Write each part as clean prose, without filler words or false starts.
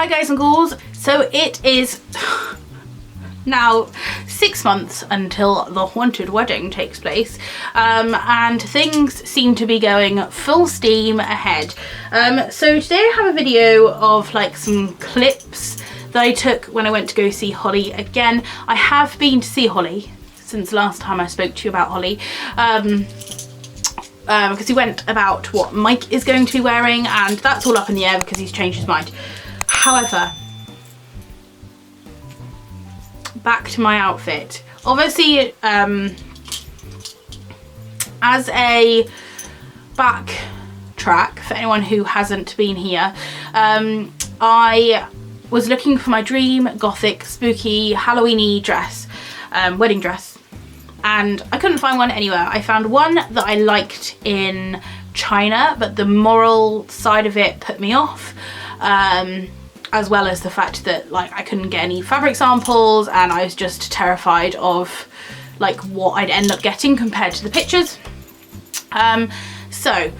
Hi guys and ghouls, so it is now 6 months until the haunted wedding takes place, and things seem to be going full steam ahead. So today I have a video of like some clips that I took when I went to go see Holly again. I have been to see Holly since last time I spoke to you about Holly, because he went about what Mike is going to be wearing, and that's all up in the air because he's changed his mind. However, back to my outfit. Obviously, as a backtrack for anyone who hasn't been here, I was looking for my dream gothic spooky Halloweeny dress, wedding dress, and I couldn't find one anywhere. I found one that I liked in China, but the moral side of it put me off, as well as the fact that like I couldn't get any fabric samples, and I was just terrified of like what I'd end up getting compared to the pictures. So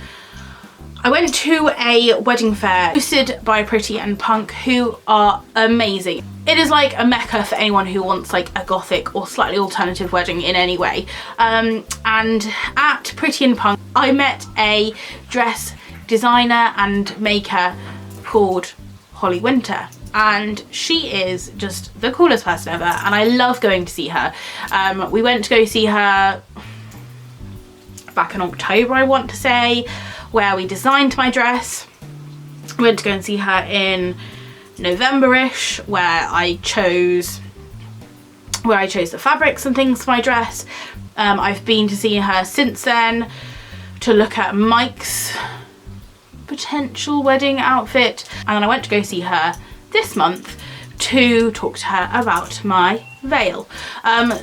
I went to a wedding fair hosted by Pretty and Punk, who are amazing. It is like a mecca for anyone who wants like a gothic or slightly alternative wedding in any way. And at Pretty and Punk, I met a dress designer and maker called Holly Winter, and she is just the coolest person ever, and I love going to see her. We went to go see her back in October, I want to say, where we designed my dress. We went to go and see her in November-ish, where I chose the fabrics and things for my dress. I've been to see her since then to look at Mike's potential wedding outfit, and then I went to go see her this month to talk to her about my veil.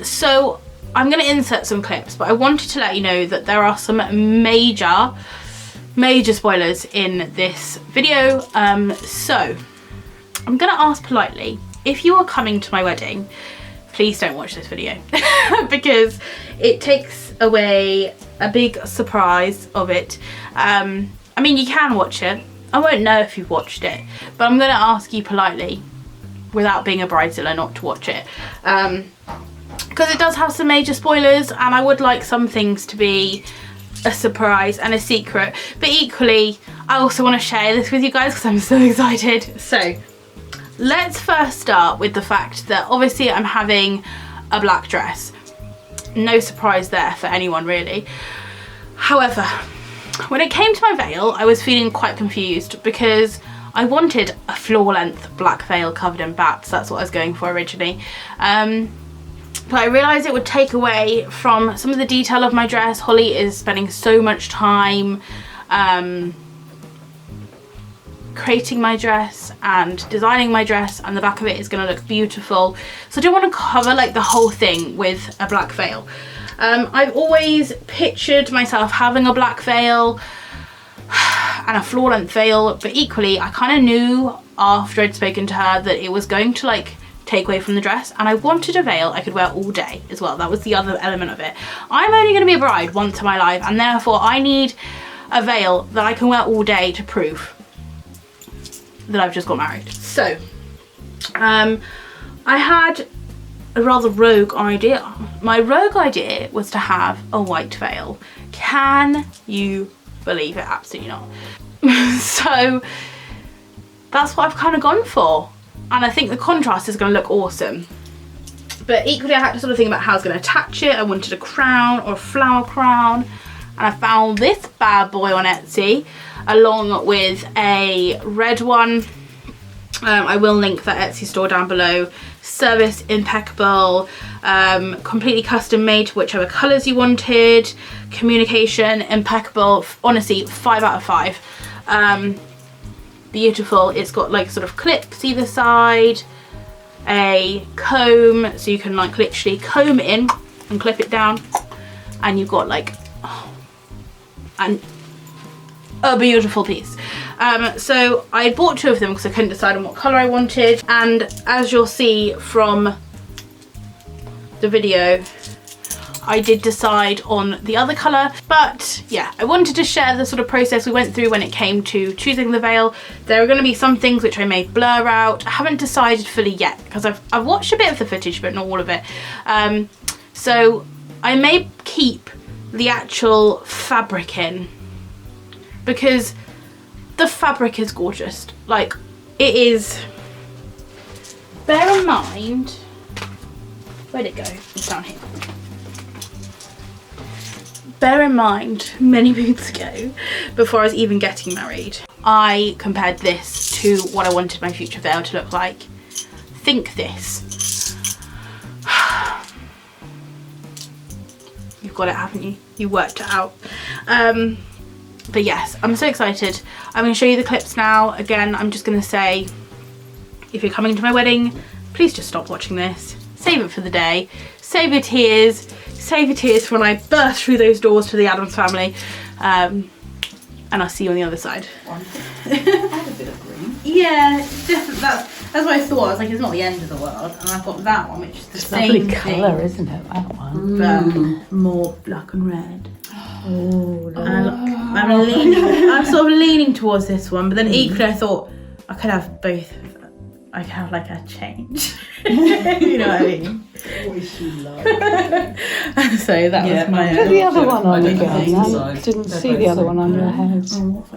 So I'm going to insert some clips, but I wanted to let you know that there are some major spoilers in this video. So I'm going to ask politely, if you are coming to my wedding, please don't watch this video because it takes away a big surprise of it. I mean, you can watch it. I won't know if you've watched it, but I'm going to ask you politely, without being a bridezilla, not to watch it. Because it does have some major spoilers, and I would like some things to be a surprise and a secret. But equally, I also want to share this with you guys because I'm so excited. So, let's first start with the fact that obviously I'm having a black dress. No surprise there for anyone, really. However, when it came to my veil, I was feeling quite confused because I wanted a floor-length black veil covered in bats. That's what I was going for originally. But I realised it would take away from some of the detail of my dress. Holly is spending so much time creating my dress and designing my dress, and the back of it is going to look beautiful. So I don't want to cover like the whole thing with a black veil. I've always pictured myself having a black veil and a floor-length veil, but equally I kind of knew after I'd spoken to her that it was going to like take away from the dress, and I wanted a veil I could wear all day as well. That was the other element of it. I'm only going to be a bride once in my life, and therefore I need a veil that I can wear all day to prove that I've just got married. So I had a rather rogue idea. My rogue idea was to have a white veil. Can you believe it? Absolutely not. So that's what I've kind of gone for, and I think the contrast is going to look awesome. But equally I had to sort of think about how I was going to attach it. I wanted a crown or a flower crown, and I found this bad boy on Etsy along with a red one. I will link that Etsy store down below. Service impeccable, completely custom made to whichever colours you wanted, communication impeccable, honestly 5 out of 5. Beautiful. It's got like sort of clips either side, a comb so you can like literally comb it in and clip it down, and you've got like and a beautiful piece. So I bought 2 of them because I couldn't decide on what colour I wanted, and as you'll see from the video, I did decide on the other colour. But yeah, I wanted to share the sort of process we went through when it came to choosing the veil. There are going to be some things which I may blur out. I haven't decided fully yet because I've watched a bit of the footage but not all of it. So I may keep the actual fabric in because the fabric is gorgeous. Like, it is. Bear in mind, where'd it go? It's down here. Bear in mind, many moons ago, before I was even getting married, I compared this to what I wanted my future veil to look like. Think this. You've got it, haven't you? You worked it out. But yes, I'm so excited. I'm going to show you the clips now. Again, I'm just going to say, if you're coming to my wedding, please just stop watching this. Save it for the day. Save your tears. Save your tears for when I burst through those doors to the Addams family. And I'll see you on the other side. Add a bit of green. Yeah, definitely. That's what I thought. I was like, it's not the end of the world. And I've got that one, which is the same colour, isn't it? That one. But more black and red. Oh, I'm sort of leaning towards this one, but then equally I thought I could have both. I could have like a change. You know what I mean? What is she like? So that was my. Put the other one on again. I didn't see the other one on your head.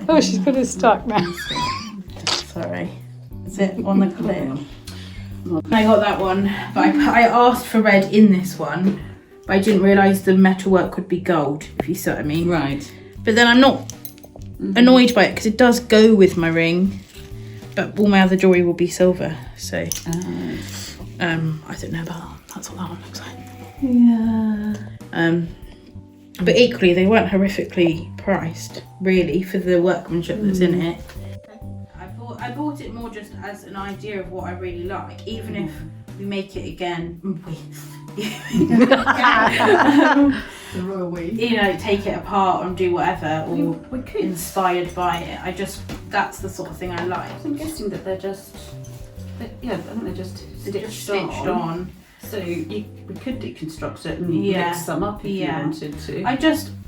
Oh, she's got it stuck now. Sorry. Is it on the clip? I got that one, but I asked for red in this one, but I didn't realise the metalwork could be gold, if you see what I mean. Right. But then I'm not annoyed by it because it does go with my ring, but all my other jewellery will be silver. So I don't know about that. That's what that one looks like. Yeah. But equally, they weren't horrifically priced, really, for the workmanship that's in it. I bought it more just as an idea of what I really like, even if we make it again. The royal we. You know, take it apart and do whatever, or we could. Inspired by it. That's the sort of thing I like. I'm guessing that they're just, I think they're just stitched on. So we could deconstruct it and mix them up if you wanted to.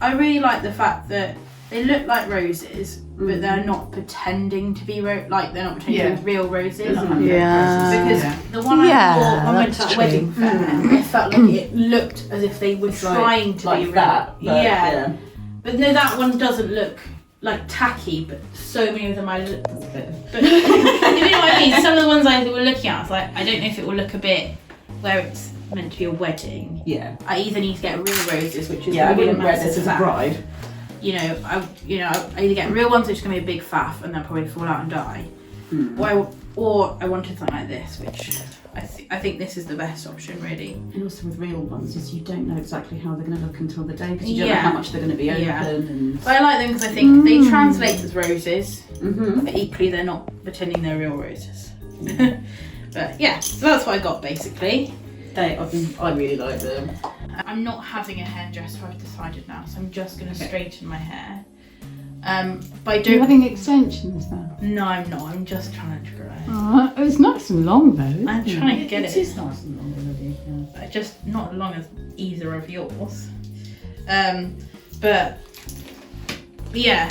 I really like the fact that they look like roses, but they're not pretending to be they're not pretending to be real roses. Because the one I bought when I went to that wedding fair, I felt like it looked as if they were trying to be real. That, but no, that one doesn't look like tacky, but so many of them I look. But you know what I mean? Some of the ones I were looking at, I was like, I don't know if it will look a bit where it's meant to be a wedding. Yeah. I either need to get real roses, which is I wouldn't wear this as a bride. I either get real ones which are going to be a big faff and they'll probably fall out and die, or I wanted something like this, which I think this is the best option, really. And also with real ones, is you don't know exactly how they're going to look until the day, because you don't know how much they're going to be open. And... But I like them because I think they translate as roses, but equally they're not pretending they're real roses. But yeah, so that's what I got basically. I really like them. I'm not having a hairdresser, I've decided now, so I'm just going to straighten my hair. But I don't. You're having extensions now? No, I'm not. I'm just trying to grow. Oh, it's nice and long though. I'm trying to get it. It is nice and long already. Just not as long as either of yours. But yeah.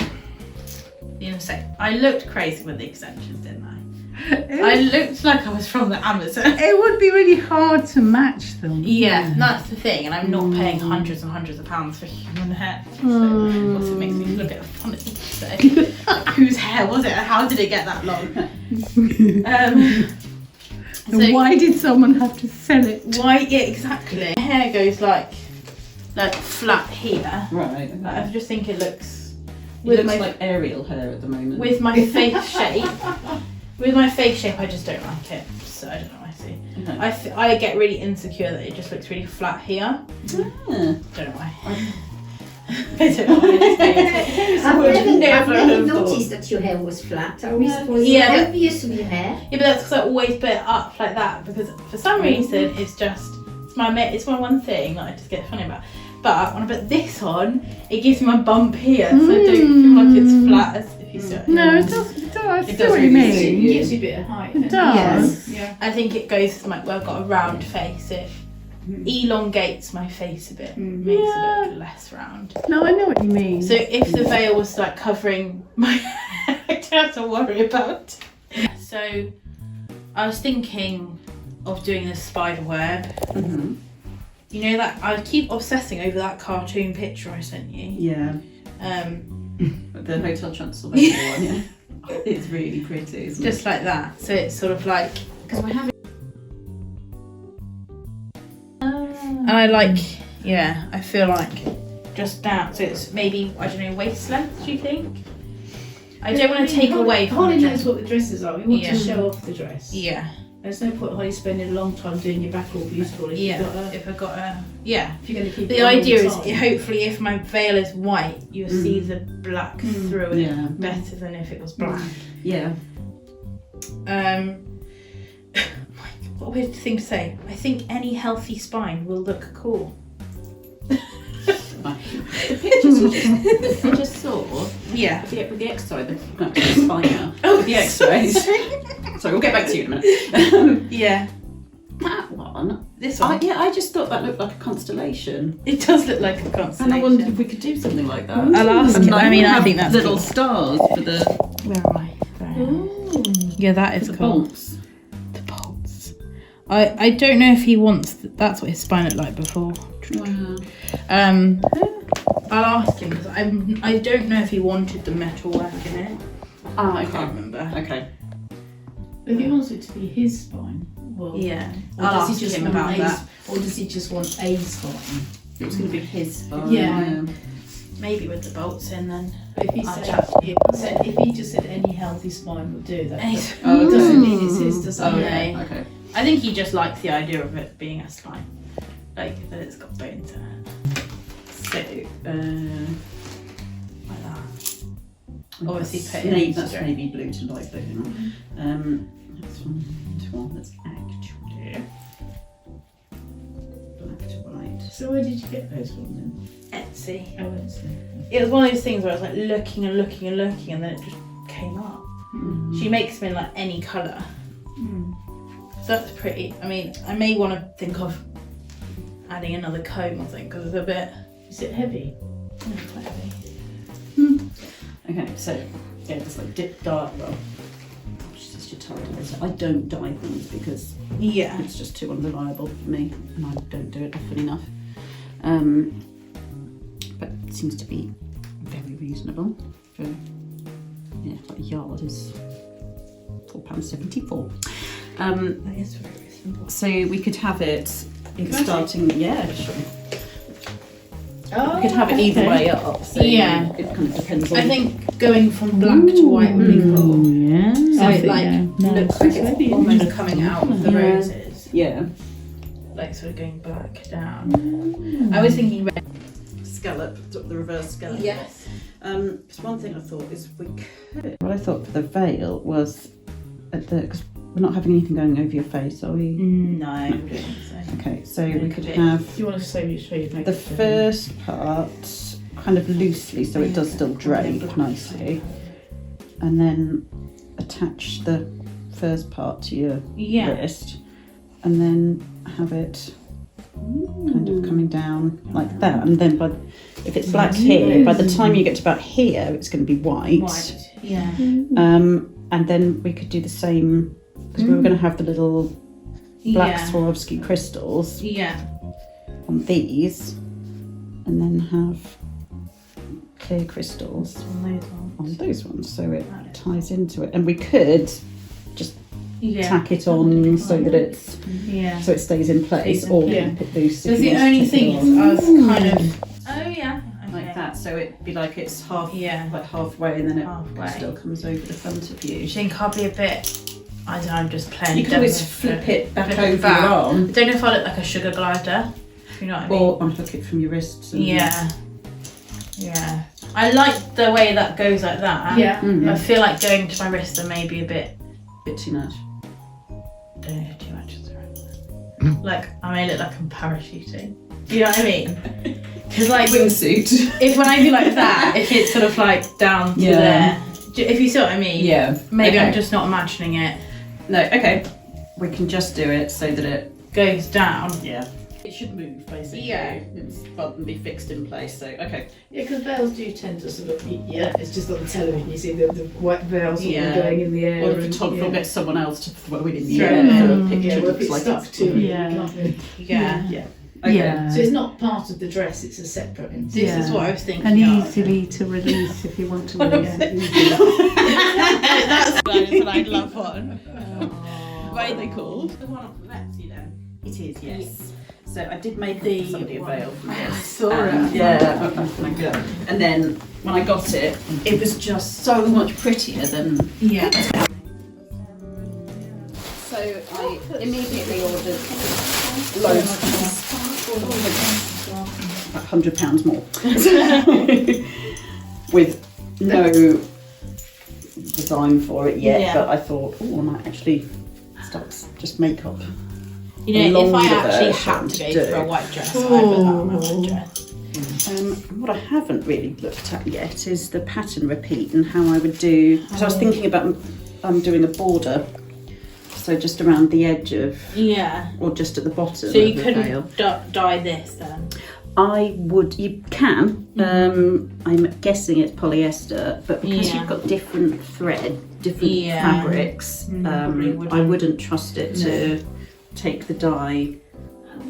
You know, say I looked crazy with the extensions, didn't I? I looked like I was from the Amazon. It would be really hard to match them. Yeah, that's the thing, and I'm not paying hundreds and hundreds of pounds for human hair. So of course it makes me feel a bit funny. So whose hair was it? How did it get that long? And why did someone have to sell it? Why? Yeah, exactly. My hair goes like flat here. Right. Okay. I just think it looks. It looks like aerial hair at the moment. With my face shape. With my face shape, I just don't like it. So I don't know. I get really insecure that it just looks really flat here. Don't know why. I don't know why. I've never noticed that your hair was flat. Are we supposed to help you with your hair? Yeah, but that's because I always put it up like that, because for some reason it's my one thing that I just get funny about. But when I put this on, it gives me my bump here, so I don't feel like it's flat as if you see it. No, it does. It does what you It mean. gives you a bit of height. It does. Yeah. I think it goes with I've got a round face. elongates my face a bit, makes it look less round. No, I know what you mean. So if the veil was like covering my hair, I don't have to worry about it. So I was thinking of doing this spider web. You know that I keep obsessing over that cartoon picture I sent you. Yeah. The Hotel Transylvania one, yeah. It's really pretty, isn't it? Just like that. So it's sort of like, Because I have it. and I like, yeah, I feel like just down. So it's maybe, I don't know, waist length, do you think? I don't want to take away from Holly the knows dress. what the dresses are. We want Yeah. to show off the dress. Yeah. There's no point Holly spending a long time doing your back all beautiful if Yeah. you've got a, If I got a, yeah. if you're going to keep The it on all idea the is, time. hopefully, if my veil is white, you'll see the black through it Yeah. better than if it was black. Yeah. What a weird thing to say. I think any healthy spine will look cool. The pictures you just saw, Yeah. with the X-ray, the spine now. Oh, the X-rays. Sorry, we'll get back to you in a minute. Yeah. That one. This one. I just thought that looked like a constellation. It does look like a constellation. And I wondered if we could do something like that. I'll ask And him. I mean, I have think that's little cool. stars for the Where am I? Yeah, that is cool. bolts. The bolts. I don't know if he wants. That's what his spine looked like before. Wow. I'll ask him because I don't know if he wanted the metal work in it. Ah, I okay. can't remember. Okay. If he wants it to be his spine, well, Yeah. or I'll does ask he just him want about a, that. or does he just want a spine? It was going to be his spine. Yeah. Maybe with the bolts in then. But if he I'll said, chat. if he just said any healthy spine will do that, Any- it doesn't mean it's his, does it? Oh, Yeah. yeah. Okay. I think he just likes the idea of it being a spine. Like that it's got bones in it. So, Like that. Obviously that's put in navy, extra. that's navy blue to light blue. Hang on. That's one that's actually black to white. So where did you get those from then? Etsy. Oh, it's It was one of those things where I was like looking and looking and looking and then it just came up. She makes them in like any colour. So that's pretty. I mean, I may want to think of adding another comb or something because it's a bit Is it heavy? quite heavy. Okay, so yeah, just like dip dark. Well, it's just your title. So I don't dye things because Yeah. it's just too unreliable for me, and I don't do it often enough. But it seems to be very reasonable for like a yard is £4.74. That is very reasonable. So we could have it in starting. Yeah, sure. Oh, We could have it either way up. So Yeah. it kind of depends on. I think going from black to white would be cool. Yeah. So it like No, looks like that's it's really almost interesting. coming out of the Yeah. roses. Yeah. Like sort of going back down. I was thinking red. Scallop, sort of the reverse scallop. Yes. Because one thing I thought is we could. What I thought for the veil was because we're not having anything going over your face, are we? No, I don't think so. Okay, so we Make could a bit. have Do you want to show your makeup? the first part kind of loosely, so it does still drape nicely, and then attach the first part to your Yeah. wrist, and then have it kind of coming down like that, and then if it's black here, by the time you get to about here, it's going to be white. White. Yeah. And then we could do the same because we were going to have the little black Yeah. Swarovski crystals Yeah. on these, and then have clear crystals on those ones, so it ties into it. And we could just Yeah. tack it on so that it's Yeah. so it stays in place, Stays in or place. keep it loose. Because if you the want to only take thing it is, on. I was kind of. Oh yeah. Okay. like that, so it'd be like it's half, Yeah. like halfway, and then it Halfway. still comes over the front of you. I think I'll be a bit. I don't know. I'm just playing. You could always devil's flip it back flip over it back. your I arm, don't know if I look like a sugar glider. If you know what I mean. or unhook it from your wrists. And Yeah. Yeah. I like the way that goes like that. Yeah. Mm. I feel like going to my wrist and maybe a bit. bit too much. Don't know if too much is right. Like I may look like I'm parachuting. Do you know what I mean? Because like Wingsuit. if when I do like that, if it's sort of like down to Yeah. there. If you see what I mean. Yeah. Maybe okay. I'm just not imagining it. No. Okay. We can just do it so that it. Goes down. Yeah. It should move basically. Yeah. It's rather than be fixed in place. So okay. Yeah, because veils do tend to sort of, it's just on the television, you see the white veils sort of Yeah. going in the air. Or the and- photographer will yeah. get someone else to throw it in the Throw air it for in. a picture. Yeah, well, if looks it's like stuck it's to it, you Yeah. can't really- Yeah. Yeah. Okay. Yeah. So it's not part of the dress, it's a separate instance. This is Yeah. what I was thinking. And of. easily to release if you want to release it easily. That's an I'd love one. What are they called? The one off the Lexi then. It is, yes. So I did make somebody a veil from this. Saw And, it. yeah, and then when I got it, it was just so much prettier than. Yeah. So I immediately ordered loads, about £100 more, with no design for it yet. Yeah. But I thought, oh, I might actually start just makeup. You know, if I Longer actually version had to go to for a do. white dress, I'd put that on my white dress. What I haven't really looked at yet is the pattern repeat and how I would do. Because I was thinking about doing a border, so just around the edge of, Yeah. or just at the bottom. So you of the couldn't veil. dye this then? I would. You can. I'm guessing it's polyester, but because Yeah. you've got different thread, different Yeah. fabrics, Probably I wouldn't trust it to take the dye.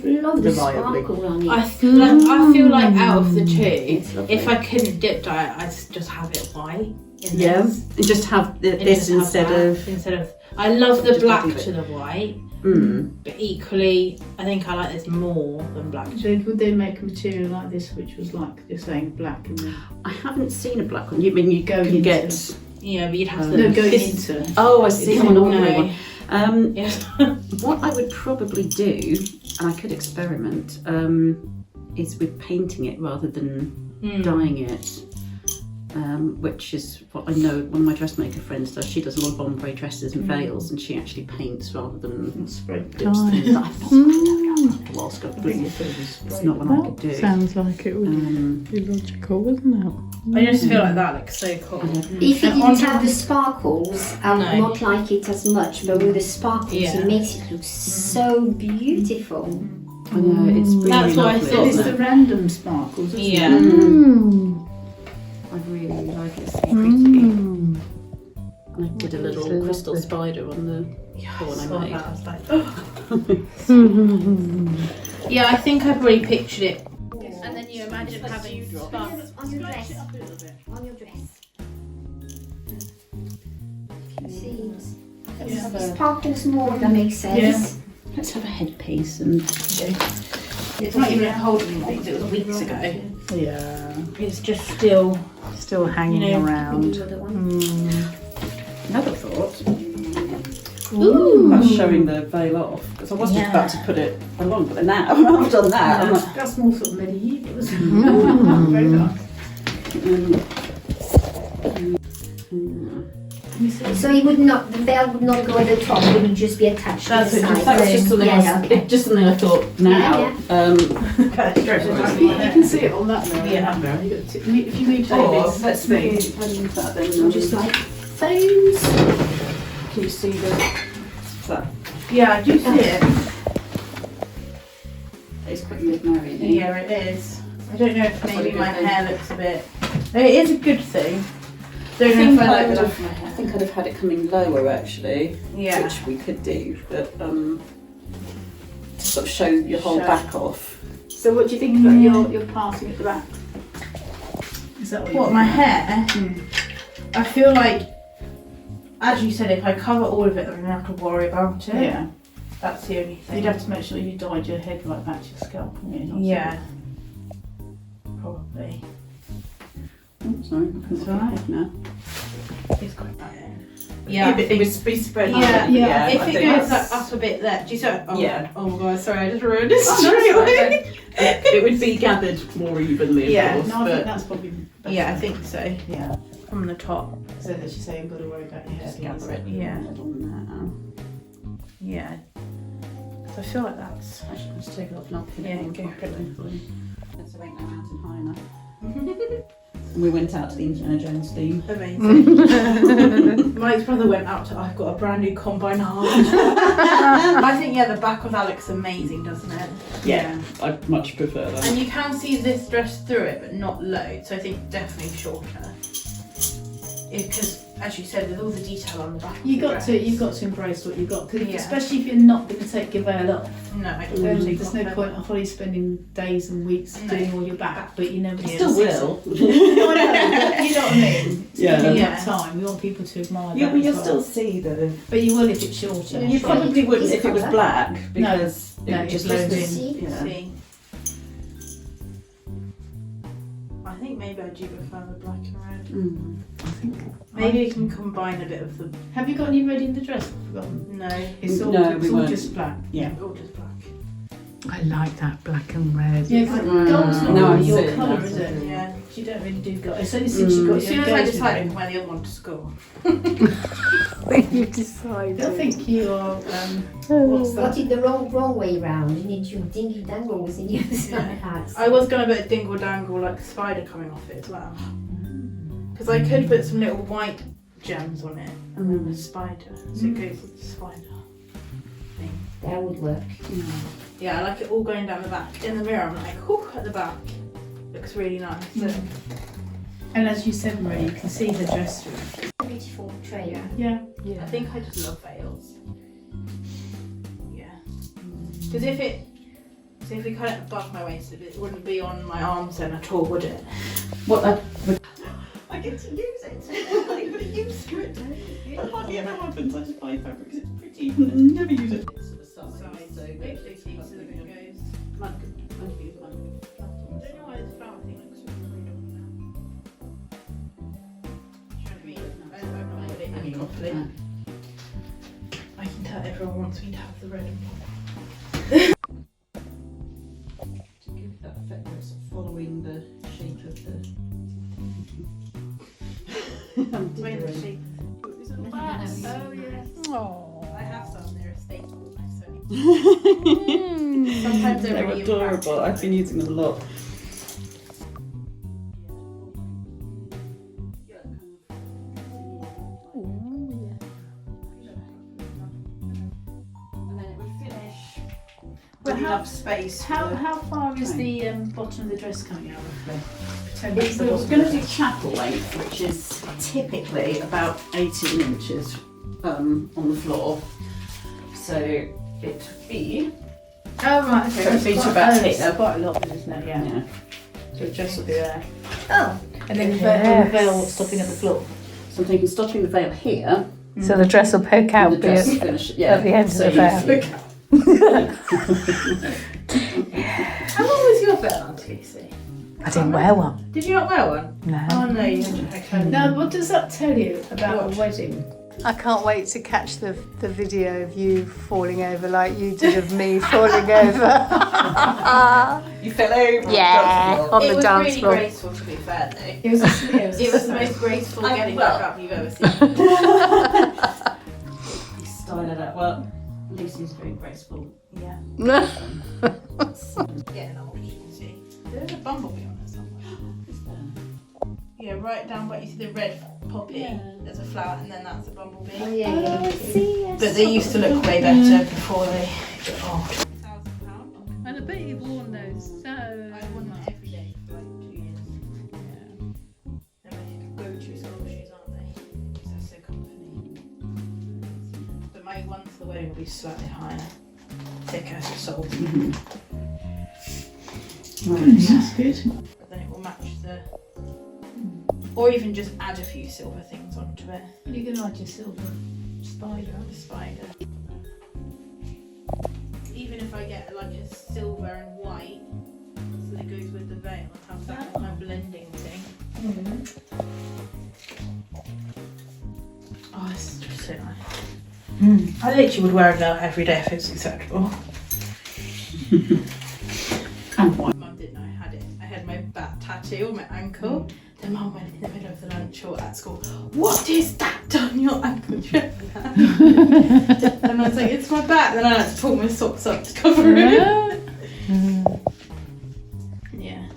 Love the Reliably. sparkle on it. I feel like out of the two, It's lovely. if I couldn't dip dye it, I'd just have it white. In Yeah, this. and just have And this just have instead that of. instead of. I love the Just black leave it. to the white, Mm. but equally, I think I like this more than black. So would they make a material like this, which was like you're saying black and then I haven't seen a black one. You mean you Going can into- get? Yeah, but you'd have No, to. going this- into? Oh, I see. It's An not- ordinary no. one. Yes. What I would probably do, and I could experiment, is with painting it rather than dyeing it. Which is what I know one of my dressmaker friends does. She does a lot of ombre dresses and veils, and she actually paints rather than spray dips things that I thought whilst I it's not one I could do. Sounds like it would be logical, wouldn't it? I just feel like that looks so cool. If it And didn't on have top- the sparkles, I would No. not like it as much, but with the sparkles, Yeah. it makes it look so beautiful. I know, it's really That's what I lovely, thought. It's isn't the it? random sparkles, isn't Yeah. it? I really like it. It's pretty. Mm. I did a little Lovely. crystal spider on the one I made. I was like, yeah, I think I probably pictured it. And then you imagine having sparks. On your dress. On your dress. See, sparkles more, that makes sense. Let's have a headpiece and It's not even holding things, it was weeks ago. Yeah. It's just still. Still hanging You know, around. Another one. another thought. Ooh. That's showing the veil off because I was just about to put it along, but then now I've done that. I'm like, That's more sort of medieval, isn't it? Very nice. So it would not, the veil would not go at the top, it would just be attached That's to the it, side. That was just something. Yeah, okay. Just something I thought now. Yeah, You can see it on that now. Yeah. If you move Oh, this let's thing, move that then. Just like those. Can you see that? Yeah, I do see it. It's quite mid-marrying. Yeah, it is. I don't know if maybe my hair looks a bit. It is a good thing. Don't know if I like it off my I hair. think I'd have had it coming lower actually, Yeah. which we could do, but to sort of show your whole Show. back off. So what do you think about your parting at the back? Is that What, my hair? I feel like, as you said, if I cover all of it, I'm gonna have to worry about it. Yeah. That's the only thing. You'd have to make sure you dyed your head right back to your scalp, wouldn't you? Not Yeah. Probably. Oh, sorry, I That's can't alright. it now. It's quite bad. Yeah, Yeah. but it would be spread. Yeah, yeah. If I it think goes that's- up a bit there, do you see it? Oh, Yeah. Oh my god, sorry, I just ruined it Oh, straight that's away. right. It would be gathered more evenly, Yeah, of course, No, I think but that's probably better. Yeah, I think so. Yeah. From the top. So that you say you've got to worry about your hair. gather it. Yeah. On Yeah. So I feel like that's. that. Actually, let's take it off now. Yeah, go for it. Let's make that mountain high enough. and we went out to the Indiana Jones theme. Amazing. Mike's brother went out to I've got a brand new combine heart. I think the back of that looks amazing, doesn't it? Yeah, I'd much prefer that. And you can see this dress through it, but not loads. So I think definitely shorter. Because, as you said, with all the detail on the back. You've got to embrace what you've got, 'cause Yeah. especially if you're not going to take your veil off. No, I don't want to take There's off no her. point of Holly spending days and weeks No. doing all your back, but you never Still will. No, I know, but you know what I mean? Yeah. Taking Yeah. that time, we want people to admire Yeah, that but as you'll well. still see though. But you will if it's shorter. You probably wouldn't if it was colour. black because No, it would just it's look loads in. Yeah. See. I think maybe I do prefer the black and red. Mm. Maybe we can combine a bit of the. Have you got any red in the dress? I've forgotten. No, It's all, No, it's we all won't. just black. Yeah. all just black. I like that black and red. Yeah, 'cause gold's not No, I'm really your seeing colour, that. is it? Yeah. You don't really do gold. It's only since you got As your soon as I engagement decided ring. where the other one to school. You decided. I think you are. What's Got that? it the wrong way round. You need your dingy dangle was in the other side. I was going to put a dingle dangle like spider coming off it as well. Because I could put some little white gems on it and then a spider. So it goes with the spider. That would work. Yeah, I like it all going down the back. In the mirror, I'm like, whew, at the back. Looks really nice. And as you said, Marie, you can see the dress through. Beautiful tray. Yeah. I think I just love veils. Yeah. Because if we cut it above my waist, it wouldn't be on my arms then at all, would it? I get to use it. I put a use to it. That hardly ever happens. I just buy fabric because it's pretty and never use it. It's sort of size, so Literally see so that it goes. I don't know why this flower thing looks so weird on now. Trying to be, I don't know what it is properly. I can tell everyone wants me to have the red and black. To give it that effect where it's following the shape of the. Wait, the shape. Oh yes. Oh. I have some. They're a staple. So. Mm. Sometimes they're really adorable. I've been using them a lot. And then it would finish But with how- enough space. How far is Right. the bottom of the dress coming out roughly? Pretend It's that's the going to bottom. do chapel length, which is typically about 18 inches on the floor. So it'd be. Oh right, okay. So That's feet quite- about oh, here. it's quite a lot, isn't it? Yeah. Yeah. So the dress will be there. Oh, And then the Yes. veil stopping at the floor. So I'm thinking stopping the veil here. So the dress will poke out The dress at finish, the end of so the you veil. see- How long was your veil on, Lucy? I didn't wear one. Did you not wear one? No. Oh no, you didn't. Okay. Now, what does that tell you about a wedding? I can't wait to catch the video of you falling over like you did of me falling over. You fell over. Yeah. On It the was dance really floor. graceful, to be fair, though. It was It was the most graceful getting well- back up you've ever seen. You style it out. Well, Lucy's very graceful. Yeah. No. Yeah, no, you can see. There's a bumblebee on there somewhere. Yeah, right down where you see the red poppy. Yeah. There's a flower, and then that's a bumblebee. oh yeah, yeah. see. But they used to look way better before they got old. £1,000. And I bet you've worn those. So. I won that every day for like 2 years. They're my go-to school shoes, aren't they? Because they're so comfy. But my ones for the wedding will be slightly higher, thicker soles. That's good. But then it will match the. Or even just add a few silver things onto it. You're going to add your silver spider. The spider. Even if I get like a silver and white, so that it goes with the veil, I'll have that as my blending thing. Oh, this is just so nice. I literally would wear it out every day if it's acceptable. And white. Mum didn't know I had it. I had my bat tattoo on my ankle. Then Mum went in the middle of the lunch or at school, "What is that on your ankle?" Do you remember that? And I was like, "It's my bat." Then I had to pull my socks up to cover it. Yeah.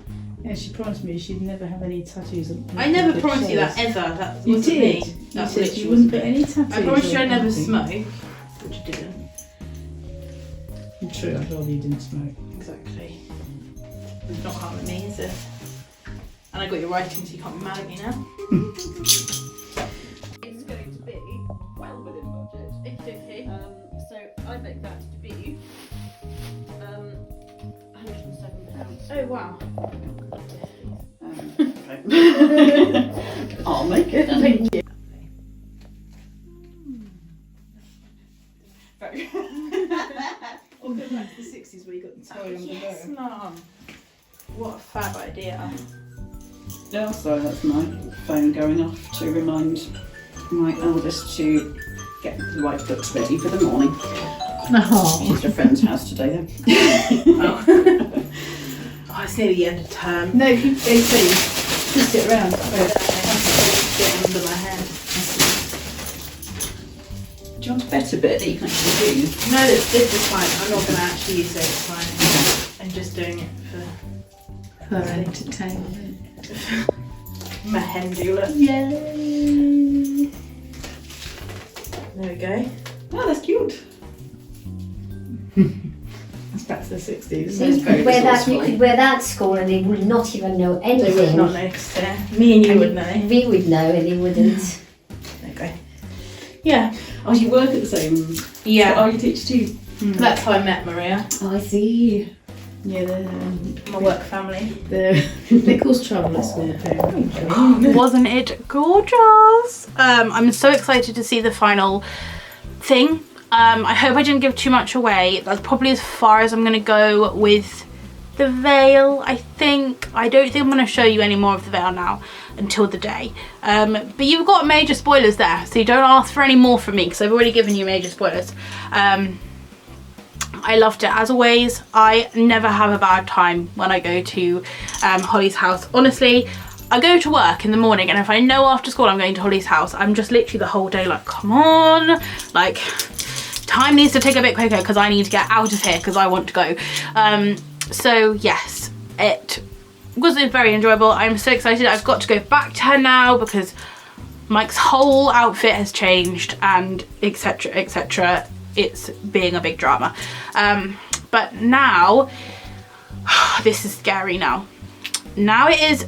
Yeah, she promised me she'd never have any tattoos. I never promised you that ever. That You wasn't did. me. You said you wouldn't put any tattoos. I promised you on I'd never anything. smoke, which I didn't. True, I'd rather you didn't smoke. Exactly. It's not harming me, is it? And I got your writing, so you can't be mad at me now. It's going to be well within budget. Okay. So I make that to be £107. Oh wow. I'll make it. Thank you. Or go back to the 60s where you got the toy on the Yes, bow. mum. What a fab idea. Yeah, so that's my phone going off to remind my eldest to get the right books ready for the morning. Oh. She's at a friend's house today though. Oh. Oh, it's nearly the end of term. No, keep please. Just sit around. Get under my head. Do you want a better bit that you can actually do? No, this is fine. I'm not going to actually use it. It's fine. I'm just doing it For entertainment. for my handula. Yay! There we go. Oh, that's cute. That's back to the 60s. So it's You very could wear that. You resourceful. could wear that to school, and they would not even know They would anything. not notice it. Me and you would know. We would know, and they wouldn't. There we go. Yeah. Oh, you work at the same. Yeah. Oh, you teach too. That's how I met Maria. Oh, I see. Yeah, My work family. they cause trouble at school, apparently. Wasn't it gorgeous? I'm so excited to see the final thing. I hope I didn't give too much away. That's probably as far as I'm going to go with the veil, I think. I don't think I'm going to show you any more of the veil now until the day. But you've got major spoilers there, so you don't ask for any more from me because I've already given you major spoilers. I loved it as always. I never have a bad time when I go to Holly's house. Honestly, I go to work in the morning, and if I know after school I'm going to Holly's house, I'm just literally the whole day like, come on, like time needs to tick a bit quicker because I need to get out of here because I want to go. So yes, it was very enjoyable. I'm so excited. I've got to go back to her now because Mike's whole outfit has changed and etc, etc. It's being a big drama. But now, this is scary now. Now it is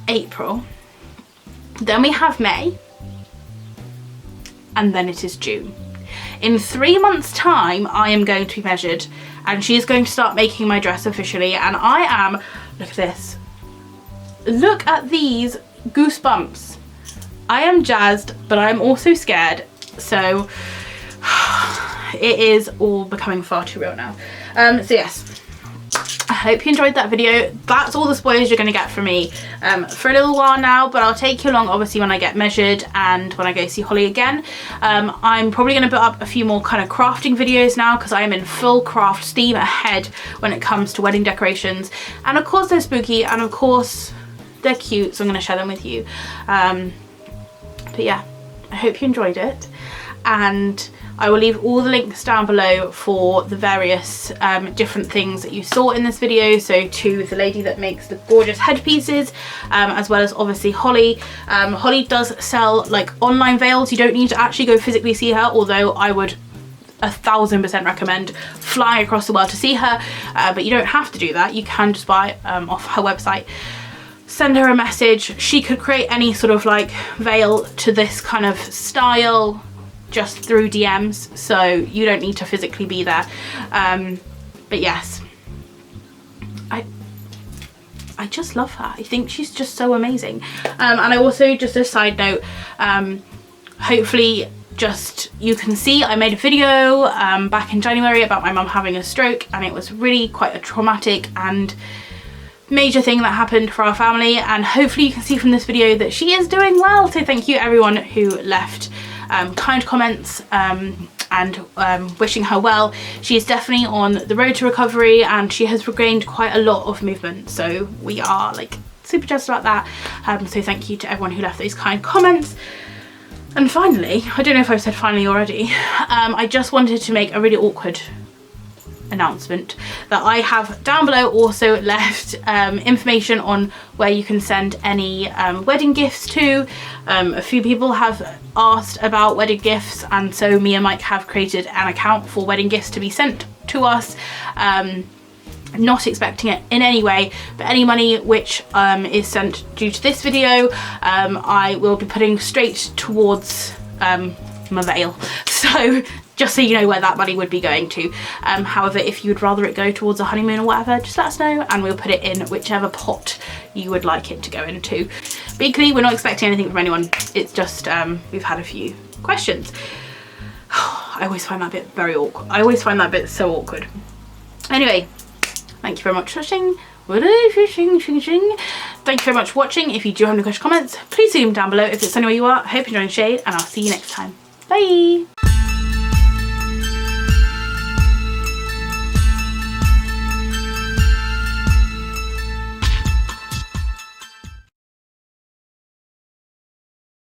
April, then we have May, and then it is June. In 3 months' time, I am going to be measured, and she is going to start making my dress officially, and I am, look at this. Look at these goosebumps. I am jazzed, but I'm also scared, so it is all becoming far too real now. So yes, I hope you enjoyed that video. That's all the spoilers you're going to get from me for a little while now, but I'll take you along obviously when I get measured and when I go see Holly again. I'm probably going to put up a few more kind of crafting videos now because I am in full craft steam ahead when it comes to wedding decorations, and of course they're spooky and of course they're cute, so I'm going to share them with you. But yeah, I hope you enjoyed it, and I will leave all the links down below for the various different things that you saw in this video. So to the lady that makes the gorgeous headpieces, as well as obviously Holly. Holly does sell like online veils. You don't need to actually go physically see her, although I would 1000% recommend flying across the world to see her, but you don't have to do that. You can just buy off her website. Send her a message. She could create any sort of like veil to this kind of style just through DMs, so you don't need to physically be there. But yes, I just love her. I think she's just so amazing. And I also, just a side note, hopefully just you can see I made a video back in January about my mum having a stroke, and it was really quite a traumatic and major thing that happened for our family, and hopefully you can see from this video that she is doing well. So thank you everyone who left kind comments and wishing her well. She is definitely on the road to recovery, and she has regained quite a lot of movement, so we are like super jazzed about that. So thank you to everyone who left those kind comments. And finally, I don't know if I've said finally already, I just wanted to make a really awkward announcement that I have down below also left information on where you can send any wedding gifts to. A few people have asked about wedding gifts, and so me and Mike have created an account for wedding gifts to be sent to us. Not expecting it in any way, but any money which is sent due to this video I will be putting straight towards my veil, so just so you know where that money would be going to. However, if you would rather it go towards a honeymoon or whatever, just let us know and we'll put it in whichever pot you would like it to go into. But equally, we're not expecting anything from anyone, it's just we've had a few questions. I always find that bit very awkward. I always find that bit so awkward. Anyway, thank you very much for watching. Thank you very much for watching. If you do have any questions or comments, please leave them down below. If it's anywhere you are, I hope you're enjoying the shade, and I'll see you next time. Bye!